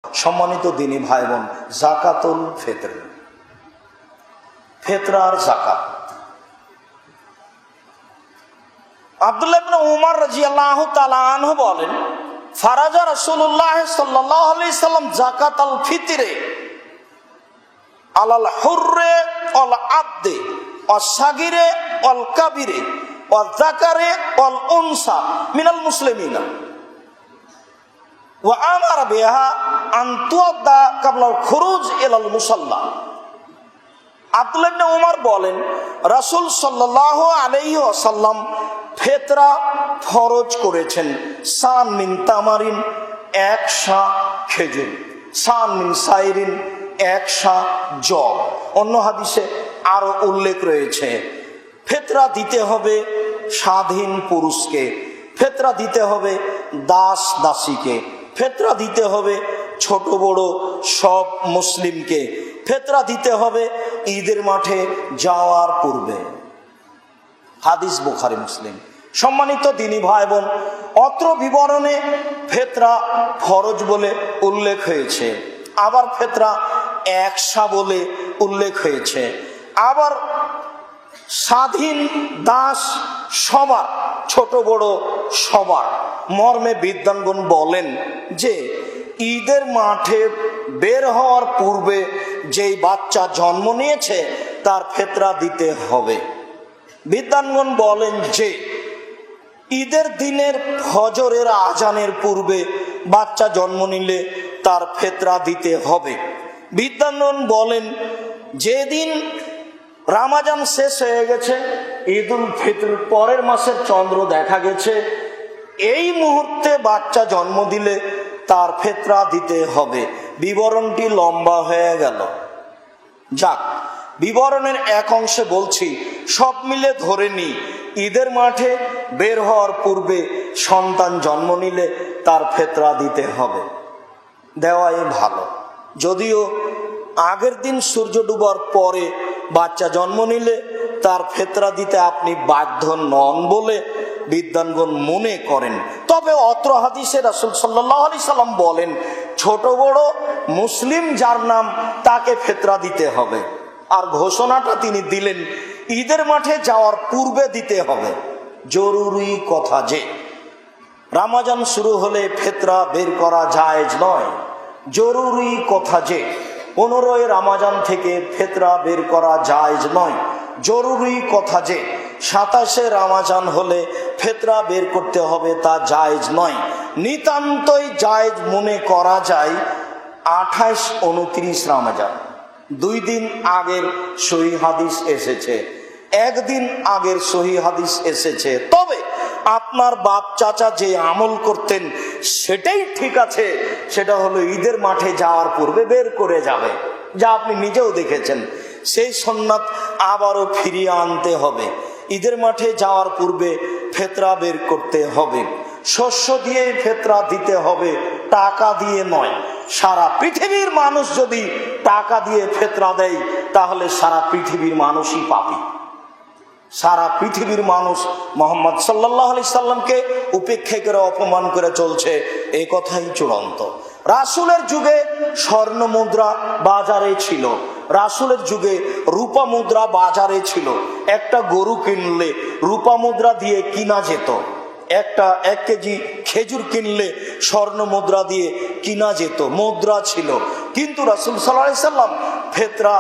সম্মানিত দিনী ভাই বোন, যাকাতুল ফিতর, ফিতরার যাকাত। আব্দুল্লাহ ইবনে উমর রাদিয়াল্লাহু তাআলা আনহু বলেন, ফারাজা রাসূলুল্লাহ সাল্লাল্লাহু আলাইহি সাল্লাম যাকাতাল ফিতরে আলাল হুররে ওয়াল আবদে ওয়াস সাগিরে ওয়াল কাবিরে ওয়াল যাকারে ওয়াল উনসা মিনাল মুসলিমিনা ওয়া আমারা বিহা আন তুআদ্দা ক্বাবলাল খুরুজ ইলাল মুসাল্লা। আব্দুল্লাহ ইবনে উমর বলেন, রাসূল সাল্লাল্লাহু আলাইহি ওয়াসাল্লাম ফিতরা ফরজ করেছেন সান মিন তামারিন, এক সা খেজুর, সান মিন সাইরিন, এক সা জব। অন্য হাদিসে আরো উল্লেখ রয়েছে ফিতরা দিতে হবে স্বাধীন পুরুষকে, ফিতরা দিতে হবে দাস দাসীকে, ফিতরা দিতে হবে ছোট বড় সব মুসলিমকে, ফিতরা দিতে হবে ঈদের মাঠে যাওয়ার পূর্বে। হাদিস বুখারী মুসলিম। সম্মানিত দিনী ভাই বোন, অত্র বিবরণে ফিতরা ফরজ বলে উল্লেখ হয়েছে, আবার ফিতরা একসা বলে উল্লেখ হয়েছে, আবার স্বাধীন দাস সবার, ছোট বড় সবার। মর্মে বিদ্বানগণ বলেন যে ঈদের মাঠে বের হওয়ার পূর্বে যেই বাচ্চা জন্ম নিয়েছে তার ফিতরা দিতে হবে। বিদ্বানগণ বলেন যে ঈদের দিনের ফজরের আজানের পূর্বে বাচ্চা জন্ম নিলে তার ফিতরা দিতে হবে। বিদ্বানগণ বলেন যেদিন রমজান শেষ হয়ে গেছে, ঈদুল ফিতর পরের মাসের চন্দ্র দেখা গেছে, এই মুহূর্তে বাচ্চা জন্ম দিলে তার ফিতরা দিতে হবে। বিবরণটি লম্বা হয়ে গেল। যাক, বিবরণের এক অংশে বলছি, সব মিলে ধরে নি ঈদের মাঠে বের হওয়ার পূর্বে সন্তান জন্ম নিলে তার ফিতরা দিতে হবে, দেওয়াই ভালো। যদিও আগের দিন সূর্য ডুবার পরে বাচ্চা জন্ম নিলে তার ফিতরা দিতে আপনি বাধ্য নন বলে বিদ্বানগণ মনে করেন। তবে অত্র হাদিসে রাসূল সাল্লাল্লাহু আলাইহি সাল্লাম বলেন, ছোট বড় মুসলিম যার নাম তাকে ফিতরা দিতে হবে। আর ঘোষণাটা তিনি দিলেন ঈদের মাঠে যাওয়ার পূর্বে দিতে হবে। জরুরি কথা যে রমজান শুরু হলে ফিতরা বের করা জায়েজ নয়। জরুরি কথা যে 15 রমজান থেকে ফিতরা বের করা জায়েজ নয়। জরুরি কথা যে 27 রমজান হলে ফিতরা বের করতে হবে, তা জায়েজ নয়। নিতান্তই জায়েজ মনে করা যায় 28, 29 রমজান। 2 দিন আগের সহিহ হাদিস এসেছে, একদিন আগের সহিহ হাদিস এসেছে। তবে আপনার বাপ চাচা যে আমল করতেন সেটাই ঠিক আছে, সেটা হলো ঈদের মাঠে যাওয়ার পূর্বে বের করে যাবে, যা আপনি নিজেও দেখেছেন। সেই সুন্নাত আবারও ফিরিয়ে আনতে হবে। ঈদের মাঠে যাওয়ার পূর্বে ফিতরা বের করতে হবে। শস্য দিয়ে ফিতরা দিতে হবে, টাকা দিয়ে নয়। সারা পৃথিবীর মানুষ যদি টাকা দিয়ে ফিতরা দেয় তাহলে সারা পৃথিবীর মানুষই পাপী। সারা পৃথিবীর মানুষ মুহাম্মদ সাল্লাল্লাহু আলাইহি সাল্লামকে উপেক্ষা করে অপমান করে চলছে, এই কথাই চূড়ান্ত। রাসূলের যুগে স্বর্ণ মুদ্রা বাজারে ছিল, রাসূলের যুগে রূপা মুদ্রা বাজারে ছিল। একটা গরু কিনলে রূপা মুদ্রা দিয়ে কিনা যেত, 1 কেজি খেজুর কিনলে স্বর্ণ মুদ্রা দিয়ে কিনা যেত, মুদ্রা ছিল। কিন্তু রাসূল সাল্লাল্লাহু আলাইহি সাল্লাম ফিতরা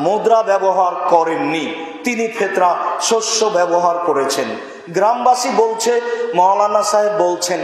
মুদ্রা ব্যবহার করেননি, তিনি ফিতরা শস্য ব্যবহার করেছেন। গ্রামবাসী বলছে, মাওলানা সাহেব বলছেন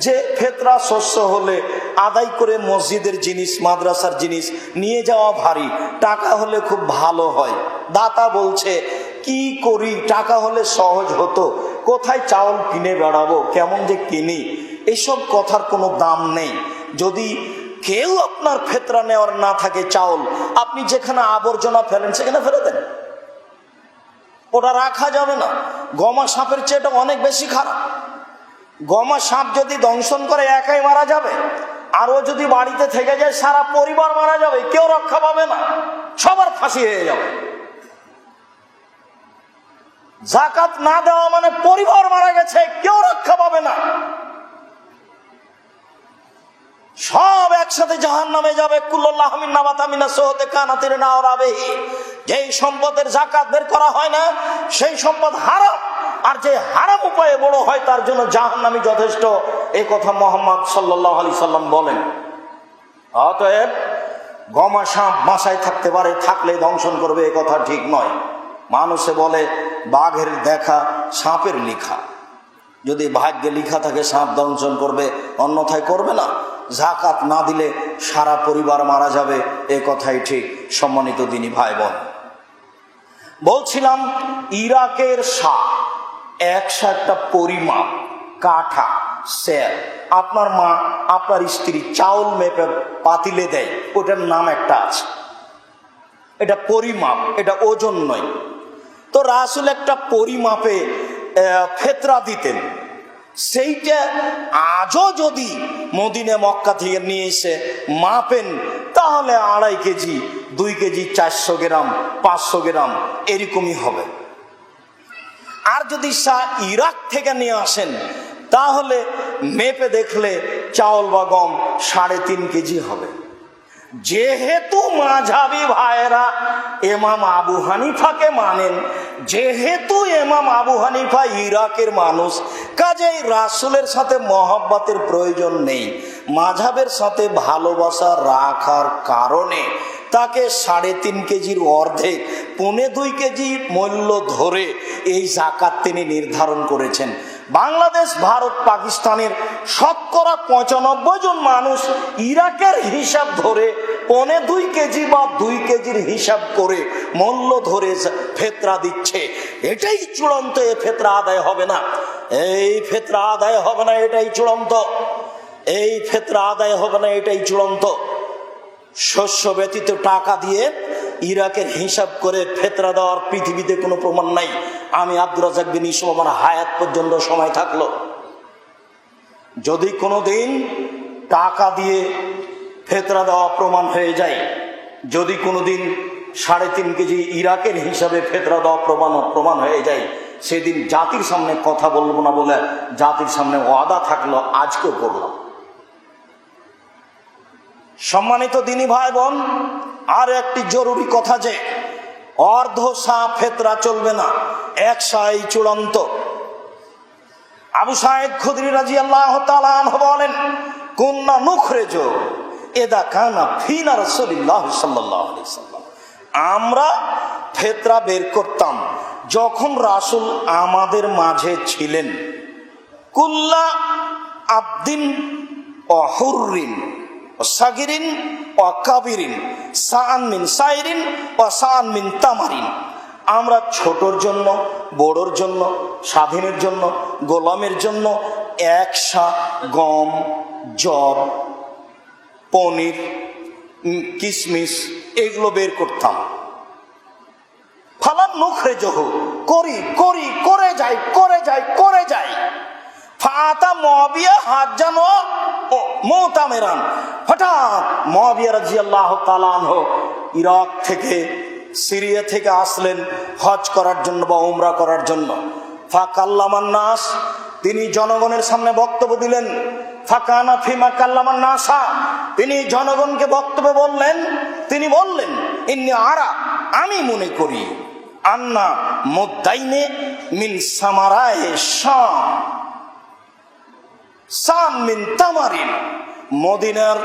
যে ফিতরা শস্য হলে আদায় করে মসজিদের জিনিস, মাদ্রাসার জিনিস নিয়ে যাওয়া ভারী, টাকা হলে খুব ভালো হয়। দাতা বলছে কি করি, টাকা হলে সহজ হতো, কোথায় চাউল কিনে বেড়াবো, কেমন যে কিনি, এইসব কথার কোনো দাম নেই। যদি কেউ আপনার ফিতরা নেওয়ার না থাকে চাউল, আপনি যেখানে আবর্জনা ফেলেন সেখানে ফেলে দেন, ওটা রাখা যাবে না। গমা সাপের চেয়ে এটা অনেক বেশি খারাপ। গমা সাপ যদি দংশন করে একাই মারা যাবে, আর ও যদি বাড়িতে থেকে যায় সারা পরিবার মারা যাবে, কেউ রক্ষা পাবে না, সবার ফাঁসি হয়ে যাবে। যাকাত না দেওয়া মানে পরিবার মারা গেছে, কেউ রক্ষা পাবে না। সব একসাথে জাহান্নামে যাবে। কুল্লুল্লাহ মিন নাবাতা মিনাস সুহতে কানাতির নাওরাবেহি। যেই সম্পদের যাকাত বের করা হয় না সেই সম্পদ হারাম, আর যে হারাম উপায়ে বড় হয় তার জন্য জাহান্নামী যথেষ্ট, এই কথা মুহাম্মদ সাল্লাল্লাহু আলাইহি সাল্লাম বলেন। অতএব গমা সাপ বাসায় থাকতে পারে, থাকলে দংশন করবে, এ কথা ঠিক নয়। মানুষে বলে বাঘের দেখা সাপের লিখা, যদি ভাগ্যে লিখা থাকে সাপ দংশন করবে, অন্যথায় করবে না। যাকাত না দিলে সারা পরিবার মারা যাবে, এ কথাই ঠিক। সম্মানিত দিনী ভাই বোন, বলছিলাম ইরাকের শাহ একটা পরিমাপ, কাঠা, স্যার। আপনার মা আপনার স্ত্রী চাউল মেপে পাতিলে দেয়, ওটার নাম একটা আছে, এটা পরিমাপ, এটা ওজন নয়। তো রাসূল একটা পরিমাপে ফেতরা দিতেন। সেইটা আজও যদি মদিনা মক্কা থেকে নিয়ে এসে মাপেন তাহলে 2.5 কেজি, 2 কেজি 400 গ্রাম, 500 গ্রাম এরকমই হবে। আর যদি ইরাক থেকে নিয়ে আসেন তাহলে মেপে দেখলে চাউল বা গম 3.5 কেজি হবে। যেহেতু মাঝহাবি ভাইয়েরা ইমাম আবু হানিফাকে মানেন, যেহেতু ইমাম আবু হানিফা ইরাকের মানুষ, কাজেই রাসূলের সাথে মহব্বতের প্রয়োজন নেই। মাঝহাবের সাথে ভালোবাসা রাখার কারণে তাকে 3.5 কেজির অর্ধেক, 1.25 কেজি মূল্য ধরে এই যাকাত তিনি নির্ধারণ করেছেন। বাংলাদেশ, ভারত, পাকিস্তানের 95% জন মানুষ ইরাকের হিসাব ধরে 1.25 কেজি বা 2 কেজির হিসাব করে মূল্য ধরে ফেতরা দিচ্ছে। এটাই চূড়ান্ত, এ ফেতরা আদায় হবে না, এই ফেতরা আদায় হবে না, এটাই চূড়ান্ত, এই ফেতরা আদায় হবে না, এটাই চূড়ান্ত। শস্য ব্যতীত টাকা দিয়ে ইরাকের হিসাব করে ফেতরা দেওয়ার পৃথিবীতে কোনো প্রমাণ নাই। আমি আব্দুর রাজ্জাক বিন ইউসুফ আমার হায়াত পর্যন্ত সময় থাকলো, যদি কোনোদিন টাকা দিয়ে ফেতরা দেওয়া প্রমাণ হয়ে যায়, যদি কোনোদিন 3.5 কেজি ইরাকের হিসাবে ফেতরা দেওয়া প্রমাণ হয়ে যায়, সেদিন জাতির সামনে কথা বলবো না বলে জাতির সামনে ওয়াদা থাকলো, আজকেও করলাম। সম্মানিত দিনী ভাই বোন, আর একটি জরুরি কথা, যে অর্ধ সা ফেতরা চলবে না, 1 সাই চূড়ান্ত। আবু সাঈদ খুদরি রাদিয়াল্লাহু তাআলা আনহু বলেন, কুন্না নুখরিজু ইদা কানা ফিনা রাসূলুল্লাহ সাল্লাল্লাহু আলাইহি ওয়াসাল্লাম, আমরা ফেতরা বের করতাম যখন রাসূল আমাদের মাঝে ছিলেন। কুল্লা আবদিন ওয়া হুররিন সাগিরিন ও কাবিরিন, সাআন মিন সাইরিন ও সাআন মিন তামারিন, আমরা ছোটর জন্য, বড়োর জন্য, স্বাধীনের জন্য, গোলামের জন্য 1 সা গম, জব, পনির, কিশমিশ এগুলো বের করতাম। ফালান নুখরিজহু, করে যাই। ফাতা মুআবিয়া হাজ্জান ও মুতামিরান, হঠাৎ মুআবিয়া রাদিয়াল্লাহু তাআলা আনহু ইরাক থেকে, সিরিয়া থেকে আসলেন হজ করার জন্য বা উমরা করার জন্য। ফাকাল্লামান নাস, তিনি জনগণের সামনে বক্তব্য দিলেন। ফাকানা ফিমা কাল্লামান নাসা, তিনি জনগণকে বক্তব্য বললেন। তিনি বললেন, ইন্নী আরা, আমি মনে করি, আন্না মুদাইনে মিন সামারায়ে শাম সান মিন তামারিন, মদিনার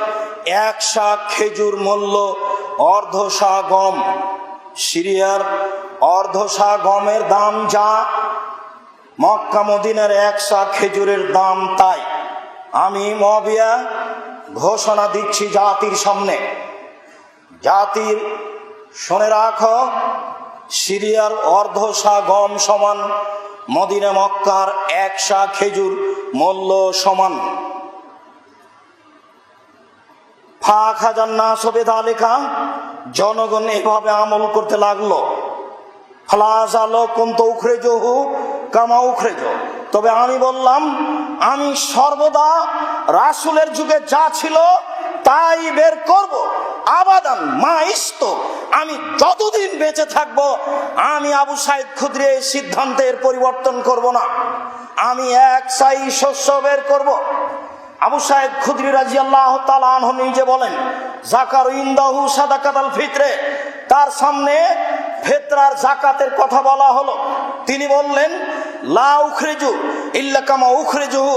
1 সা খেজুর মূল্য অর্ধ সা গম, সিরিয়ার অর্ধ সা গমের দাম যা, মক্কা মদিনার 1 সা খেজুরের দাম তাই। আমি মুআবিয়া ঘোষণা দিচ্ছি জাতির সামনে, জাতির শুনে রাখো, সিরিয়ার অর্ধ সা গম সমান মদিনা মক্কার 1 সা খেজুর মূল্য সমান। ফাখাজান্নাস বিযালিকা, জনগণ এভাবে আমল করতে লাগলো। ফালাযালো কুনতু উখরিজুহু কামা উখরিজু, তবে আমি বললাম, আমি সর্বদা রাসূলের যুগে যা ছিল তাই বের করব। আবাদান মা ইস্তু, আমি যতদিন বেঁচে থাকব আমি আবু সাঈদ খুদরি এই সিদ্ধান্তের পরিবর্তন করব না। আমি 1 সাই শস্য বের করব। আবু সাঈদ খুদরি রাদিয়াল্লাহু তাআলা আনহু নিজে বলেন, যাকার ইনদাহু সাদাকাতুল ফিতরে, তার সামনে ফিতরার যাকাতের কথা বলা হলো। তিনি বললেন, লা উখরিজু ইল্লা কামা উখরিজুহু,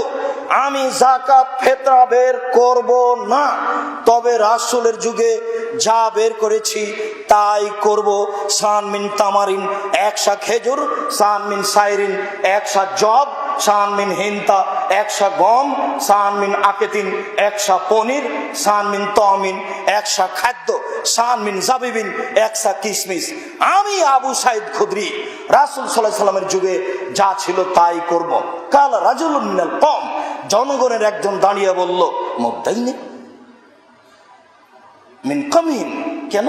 আমি যাকাত ফিতরা বের করব না, তবে রাসূলের যুগে যা বের করেছি তাই করব। সান মিন তামারিন, একশা খেজুর, সান মিন সাইরিন, একশা জব, সান মিন হিন্তা, একশা গম, সান মিন আকেতিন, একশা পনির, সান মিন তমিন, একশা খাদ্য, সান মিন জাবিবিন, একশা কিসমিস। আমি আবু সাঈদ খুদরি রাসূল সাল্লাল্লাহু আলাইহি সাল্লামের যুগে যা ছিল তাই করব। কাল রাজুলুন মিনাল কওম, জনগণের একজন দাঁড়িয়ে বলল, মুদাইনি মিন কামিন, কেন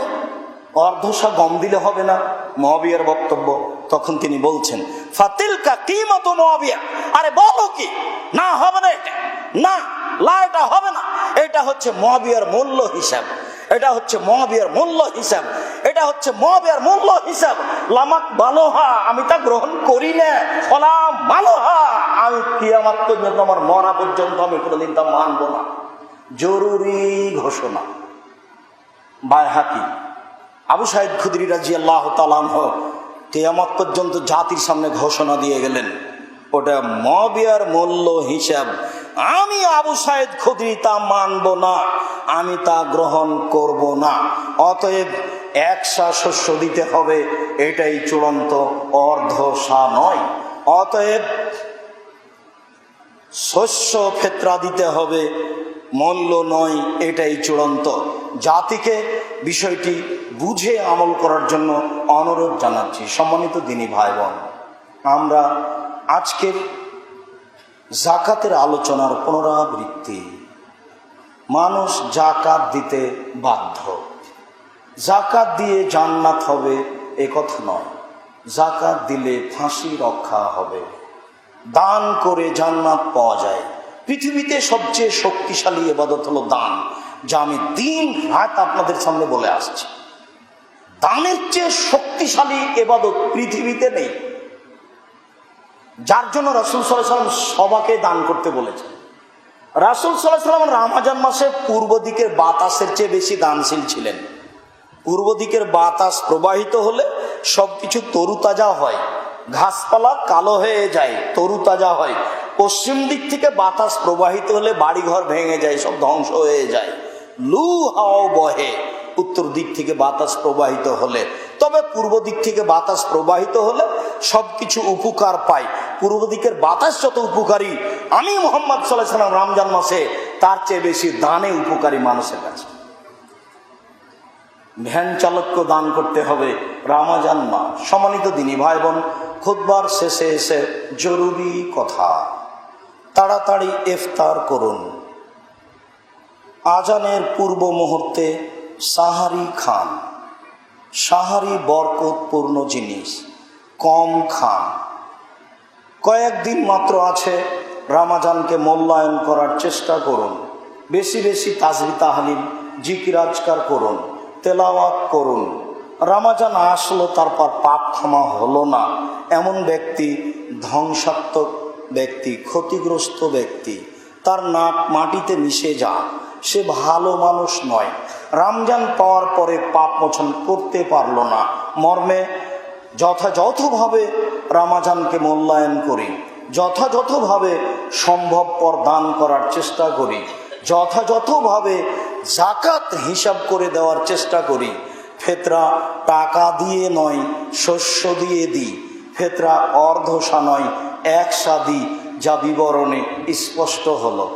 অর্ধশা গম দিলে হবে না? মুআবিয়ার বক্তব্য। তখন তিনি বলছেন, ফাতিলকা কিমাতু মুআবিয়া, আরে বলো কি, না হবে না, এটা না, লা এটা হবে না, এটা হচ্ছে মুআবিয়ার মূল্য হিসাব, এটা হচ্ছে মুআবিয়ার মূল্য হিসাব, এটা হচ্ছে মুআবিয়ার মূল্য হিসাব। লামাক বালোহা, আমি তা গ্রহণ করি না, ওলা মালোহা, আমি কিয়ামত পর্যন্ত, আমার মরা পর্যন্ত আমি কোনোদিন তা মানব না। জরুরি ঘোষণা। বাইহাকি, আবু সাঈদ খুদরি রাদিয়াল্লাহু তাআলা আনহু কিয়ামত পর্যন্ত জাতির সামনে ঘোষণা দিয়ে গেলেন, ওটা মুআবিয়ার মূল্য হিসাব, আমি আবু সাঈদ খুদরি তা মানব না, আমি তা গ্রহণ করব না। অতএব একশা শস্য দিতে হবে, এটাই চূড়ান্ত, অর্ধশা নয়। অতএব শস্য ফিতরা দিতে হবে, মূল্য নয়, এটাই চূড়ান্ত। জাতিকে বিষয়টি বুঝে আমল করার জন্য অনুরোধ জানাচ্ছি। সম্মানিত দিনী ভাই বোন, আমরা আজকের যাকাতের আলোচনার পুনরাবৃত্তি। মানুষ যাকাত দিতে বাধ্য। যাকাত দিয়ে জান্নাত হবে এ কথা নয়, যাকাত দিলে ফাঁসি রক্ষা হবে। দান করে জান্নাত পাওয়া যায়। পৃথিবীতে সবচেয়ে শক্তিশালী ইবাদত হলো দান, যা আমি দিন রাত আপনাদের সামনে বলে আসছি। দানের চেয়ে শক্তিশালী ইবাদত পৃথিবীতে নেই, যার জন্য রাসূল সাল্লাল্লাহু আলাইহি ওয়াসাল্লাম সবাইকে দান করতে বলেছেন। রাসূল সাল্লাল্লাহু আলাইহি ওয়াসাল্লাম রমজান মাসে পূর্ব দিকের বাতাসের চেয়ে বেশি দানশীল ছিলেন। পূর্ব দিকের বাতাস প্রবাহিত হলে সবকিছু তরুতাজা হয়, ঘাসপালা কালো হয়ে যায়, তরুতাজা হয়। পশ্চিম দিক থেকে বাতাস প্রবাহিত হলে বাড়িঘর ভেঙে যায়, সব ধ্বংস হয়ে যায়, লু হাওয়া বহে উত্তর দিক থেকে বাতাস প্রবাহিত হলে। তবে পূর্ব দিক থেকে বাতাস প্রবাহিত হলে সবকিছু উপকার পায়। পূর্ব দিকের বাতাস যত উপকারী, আমি মুহাম্মদ সাল্লাল্লাহু আলাইহি ওয়াসাল্লাম রমজান মাসে তার চেয়ে বেশি দানে উপকারী মানুষের কাছে। ভ্যান চালককে দান করতে হবে রমজান মাস। সম্মানিত দিনী ভাই বোন, খুতবার শেষে এসে জরুরি কথা, তাড়াতাড়ি ইফতার করুন। আজানের পূর্ব মুহূর্তে সাহারি খান। সাহারি বরকতপূর্ণ জিনিস, কম খান। কয়েকদিন মাত্র আছে, রমজানকে মূল্যায়ন করার চেষ্টা করুন। বেশি বেশি তাসবিহ তাহলিল জিকির আজকার করুন, তেলাওয়াত করুন। রমজান আসলো, তারপর পাপ ক্ষমা হলো না, এমন ব্যক্তি ধ্বংসাত্মক ব্যক্তি, ক্ষতিগ্রস্ত ব্যক্তি। তার নাক মাটিতে মিশে যাক, সে ভালো মানুষ নয়। রমজান পাওয়ার পরে পাপ মোচন করতে পারলো না মর্মে যথাযথভাবে রমজানকে মূল্যায়ন করি, যথাযথভাবে সম্ভবপর দান করার চেষ্টা করি, যথাযথভাবে যাকাত হিসাব করে দেওয়ার চেষ্টা করি। ফিতরা টাকা দিয়ে নয়, শস্য দিয়ে দিই। ফিতরা অর্ধশা নয়, একশা দিই, যা বিবরণে স্পষ্ট হলো।